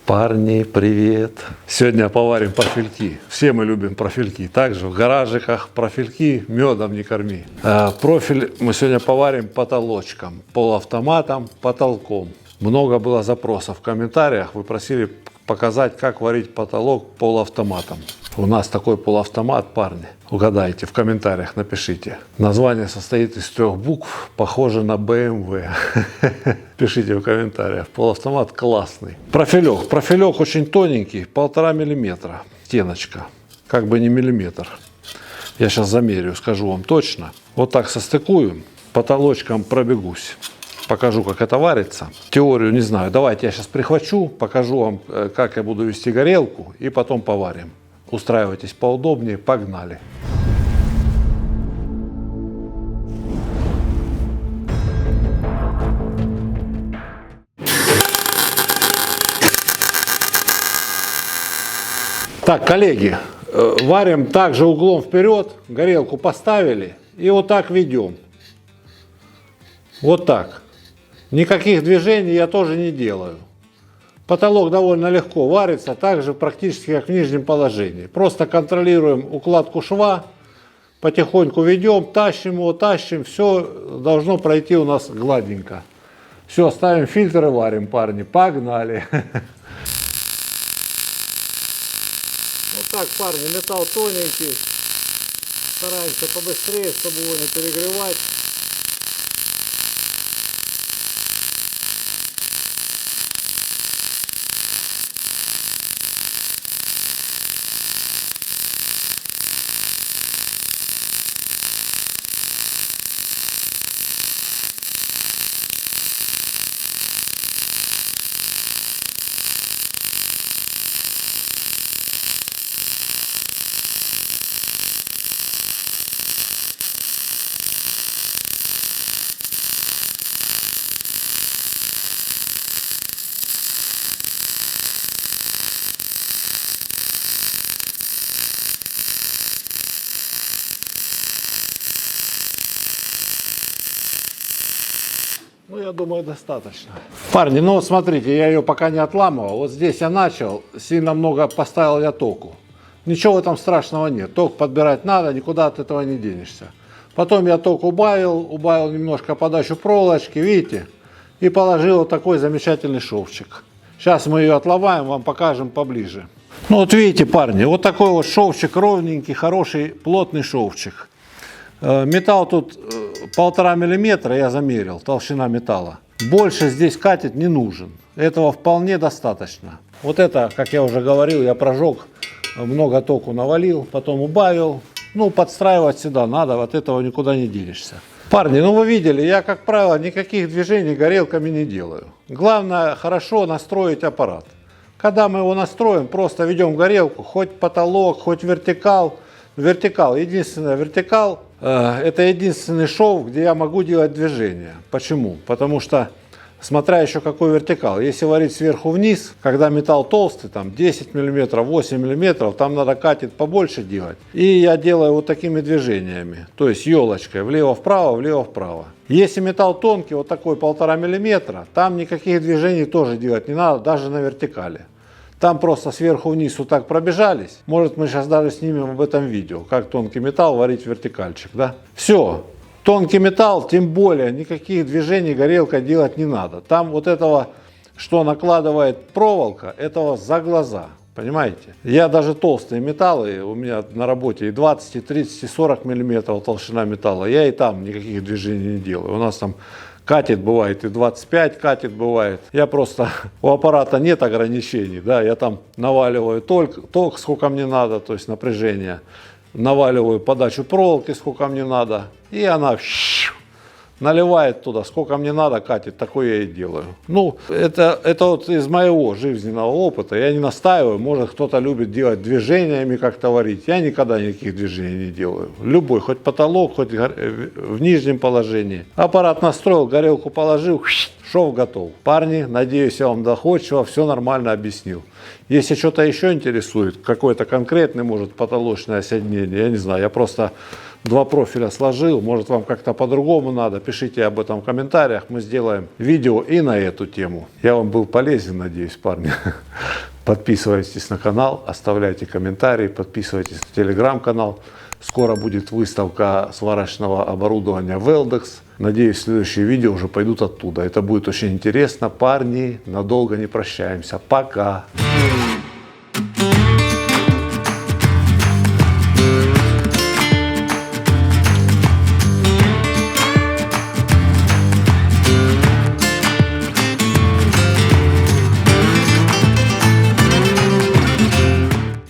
Парни, привет! Сегодня поварим профильки. Все мы любим профильки. Также в гаражиках профильки медом не корми. Профиль мы сегодня поварим потолочком, полуавтоматом, потолком. Много было запросов в комментариях. Вы просили показать, как варить потолок полуавтоматом. У нас такой полуавтомат, парни. Угадайте, в комментариях напишите. Название состоит из 3 букв, похоже на BMW. Пишите в комментариях. Полуавтомат классный. Профилек. Профилек очень тоненький, 1,5 миллиметра. Стеночка. Как бы не миллиметр. Я сейчас замерю, скажу вам точно. Вот так состыкую, потолочком пробегусь. Покажу, как это варится. Теорию не знаю. Давайте я сейчас прихвачу, покажу вам, как я буду вести горелку, и потом поварим. Устраивайтесь поудобнее, погнали. Так, коллеги, варим также углом вперед, горелку поставили и вот так ведем. Вот так. Никаких движений я тоже не делаю. Потолок довольно легко варится, также практически как в нижнем положении. Просто контролируем укладку шва, потихоньку ведем, тащим его, тащим. Все должно пройти у нас гладенько. Все, ставим фильтр и варим, парни. Погнали. Вот так, парни, металл тоненький. Стараемся побыстрее, чтобы его не перегревать. Ну, я думаю, достаточно. Парни, ну вот смотрите, я ее пока не отламывал. Вот здесь я начал, сильно много поставил я току. Ничего в этом страшного нет. Ток подбирать надо, никуда от этого не денешься. Потом я ток убавил немножко подачу проволочки, видите? И положил вот такой замечательный шовчик. Сейчас мы ее отломаем, вам покажем поближе. Ну вот видите, парни, вот такой вот шовчик ровненький, хороший, плотный шовчик. Металл тут 1,5 миллиметра, я замерил, толщина металла. Больше здесь катет не нужен. Этого вполне достаточно. Вот это, как я уже говорил, я прожег, много току навалил, потом убавил. Ну, подстраивать всегда надо, от этого никуда не денешься. Парни, ну вы видели, я, как правило, никаких движений горелками не делаю. Главное, хорошо настроить аппарат. Когда мы его настроим, просто ведем горелку, хоть потолок, хоть вертикал. Единственное, вертикал это единственный шов, где я могу делать движение. Почему? Потому что, смотря еще какой вертикал, если варить сверху вниз, когда металл толстый, там 10 мм, 8 мм, там надо катет побольше делать. И я делаю вот такими движениями, то есть елочкой, влево-вправо, влево-вправо. Если металл тонкий, вот такой 1,5 мм, там никаких движений тоже делать не надо, даже на вертикале. Там просто сверху вниз вот так пробежались. Может, мы сейчас даже снимем об этом видео, как тонкий металл варить в вертикальчик, да? Все. Тонкий металл, тем более, никаких движений горелка делать не надо. Там вот этого, что накладывает проволока, этого за глаза. Понимаете? Я даже толстые металлы, у меня на работе и 20, и 30, и 40 миллиметров толщина металла, я и там никаких движений не делаю. У нас там катет бывает и 25, катет бывает. Я просто, у аппарата нет ограничений, да, я там наваливаю ток, сколько мне надо, то есть напряжение, наваливаю подачу проволоки, сколько мне надо, и она наливает туда, сколько мне надо, катет, такое я и делаю. Ну, это вот из моего жизненного опыта, я не настаиваю, может кто-то любит делать движениями, как-то варить, я никогда никаких движений не делаю. Любой, хоть потолок, хоть в нижнем положении. Аппарат настроил, горелку положил, шов готов. Парни, надеюсь, я вам доходчиво все нормально объяснил. Если что-то еще интересует, какое-то конкретное, может, потолочное соединение, я не знаю, я просто 2 профиля сложил. Может, вам как-то по-другому надо. Пишите об этом в комментариях. Мы сделаем видео и на эту тему. Я вам был полезен, надеюсь, парни. Подписывайтесь на канал, оставляйте комментарии, подписывайтесь на телеграм-канал. Скоро будет выставка сварочного оборудования Weldex. Надеюсь, следующие видео уже пойдут оттуда. Это будет очень интересно. Парни, надолго не прощаемся. Пока!